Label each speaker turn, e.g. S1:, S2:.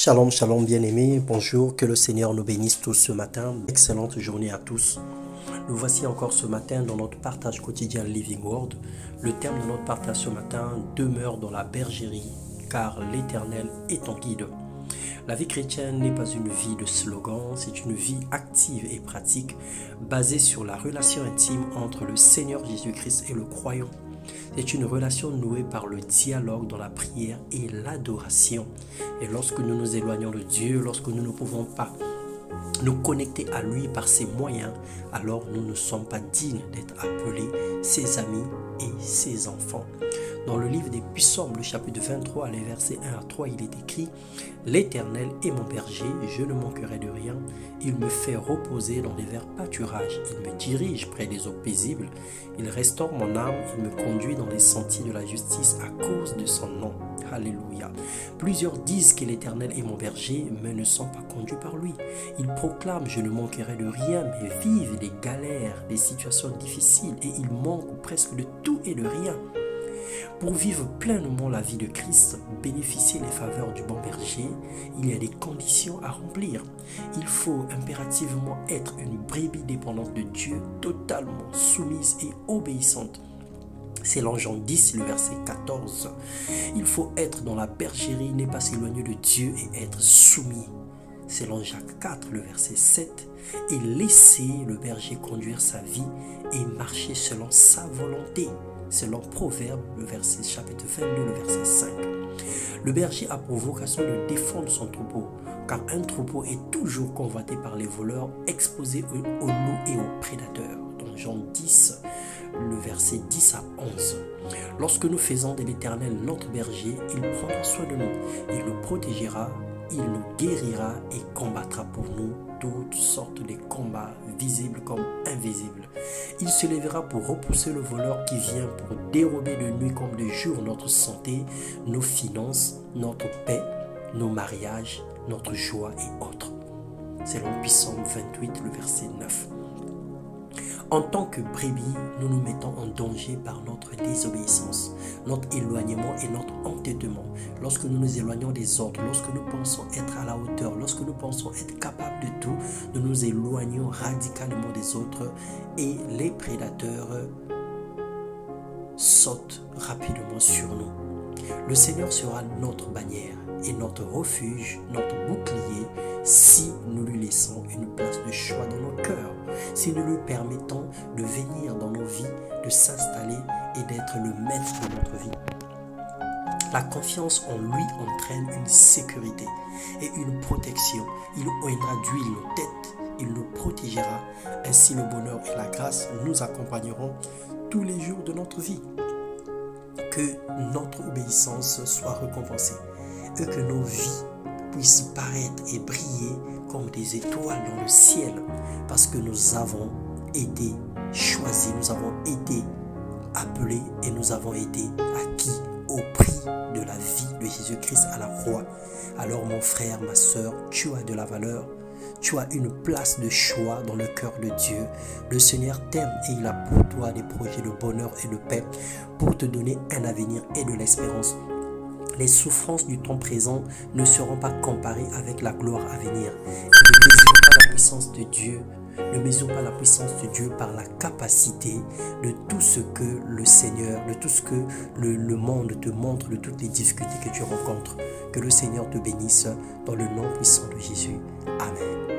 S1: Shalom, shalom bien-aimés, bonjour, que le Seigneur nous bénisse tous ce matin. Excellente journée à tous. Nous voici encore ce matin dans notre partage quotidien Living Word. Le thème de notre partage ce matin, demeure dans la bergerie, car l'Éternel est ton guide. La vie chrétienne n'est pas une vie de slogan, c'est une vie active et pratique basée sur la relation intime entre le Seigneur Jésus-Christ et le croyant. C'est une relation nouée par le dialogue dans la prière et l'adoration. Et lorsque nous nous éloignons de Dieu, lorsque nous ne pouvons pas nous connecter à lui par ses moyens, alors nous ne sommes pas dignes d'être appelés ses amis et ses enfants. Dans le livre des Psaumes, le chapitre 23, les versets 1 à 3, il est écrit « L'Éternel est mon berger, je ne manquerai de rien. Il me fait reposer dans les verts pâturages. Il me dirige près des eaux paisibles. Il restaure mon âme. Il me conduit dans les sentiers de la justice à cause de son nom. » Alléluia. Plusieurs disent que l'Éternel est mon berger, mais ne sont pas conduits par lui. Ils proclament « Je ne manquerai de rien », mais vivent des galères, des situations difficiles et ils manquent presque de tout et de rien. Pour vivre pleinement la vie de Christ, bénéficier des faveurs du bon berger, il y a des conditions à remplir. Il faut impérativement être une brebis dépendante de Dieu, totalement soumise et obéissante. Selon Jean 10, le verset 14, il faut être dans la bergerie, ne pas s'éloigner de Dieu et être soumis. Selon Jacques 4, le verset 7, et laisser le berger conduire sa vie et marcher selon sa volonté. Selon Proverbe, le verset chapitre 22, le verset 5. Le berger a pour vocation de défendre son troupeau, car un troupeau est toujours convoité par les voleurs, exposé aux loups et aux prédateurs. Dans Jean 10, le verset 10 à 11. Lorsque nous faisons de l'Éternel notre berger, il prendra soin de nous, il nous protégera, il nous guérira et combattra pour nous toutes sortes de combats, visibles comme invisibles. Il se lèvera pour repousser le voleur qui vient pour dérober de nuit comme de jour notre santé, nos finances, notre paix, nos mariages, notre joie et autres. Selon Psaume 28, le verset 9. En tant que brebis, nous nous mettons en danger par notre désobéissance, notre éloignement et notre entêtement. Lorsque nous nous éloignons des autres, lorsque nous pensons être à la hauteur, lorsque nous pensons être capables de tout, nous nous éloignons radicalement des autres et les prédateurs sautent rapidement sur nous. Le Seigneur sera notre bannière et notre refuge, notre bouclier, si nous lui laissons une place de choix dans nos cœurs, si nous lui permettons de venir dans nos vies, de s'installer et d'être le maître de notre vie. La confiance en lui entraîne une sécurité et une protection. Il oindra d'huile nos têtes, il nous protégera. Ainsi le bonheur et la grâce nous accompagneront tous les jours de notre vie. Que notre obéissance soit récompensée et que nos vies puissent paraître et briller comme des étoiles dans le ciel parce que nous avons été choisis, nous avons été appelés et nous avons été acquis au prix de la vie de Jésus-Christ à la croix. Alors mon frère, ma soeur, tu as de la valeur. Tu as une place de choix dans le cœur de Dieu. Le Seigneur t'aime et il a pour toi des projets de bonheur et de paix pour te donner un avenir et de l'espérance. Les souffrances du temps présent ne seront pas comparées avec la gloire à venir. Ne mesure pas la puissance de Dieu. Ne mesure pas la puissance de Dieu par la capacité de tout ce que le Seigneur, de tout ce que le monde te montre, de toutes les difficultés que tu rencontres. Que le Seigneur te bénisse dans le nom puissant de Jésus. Amen.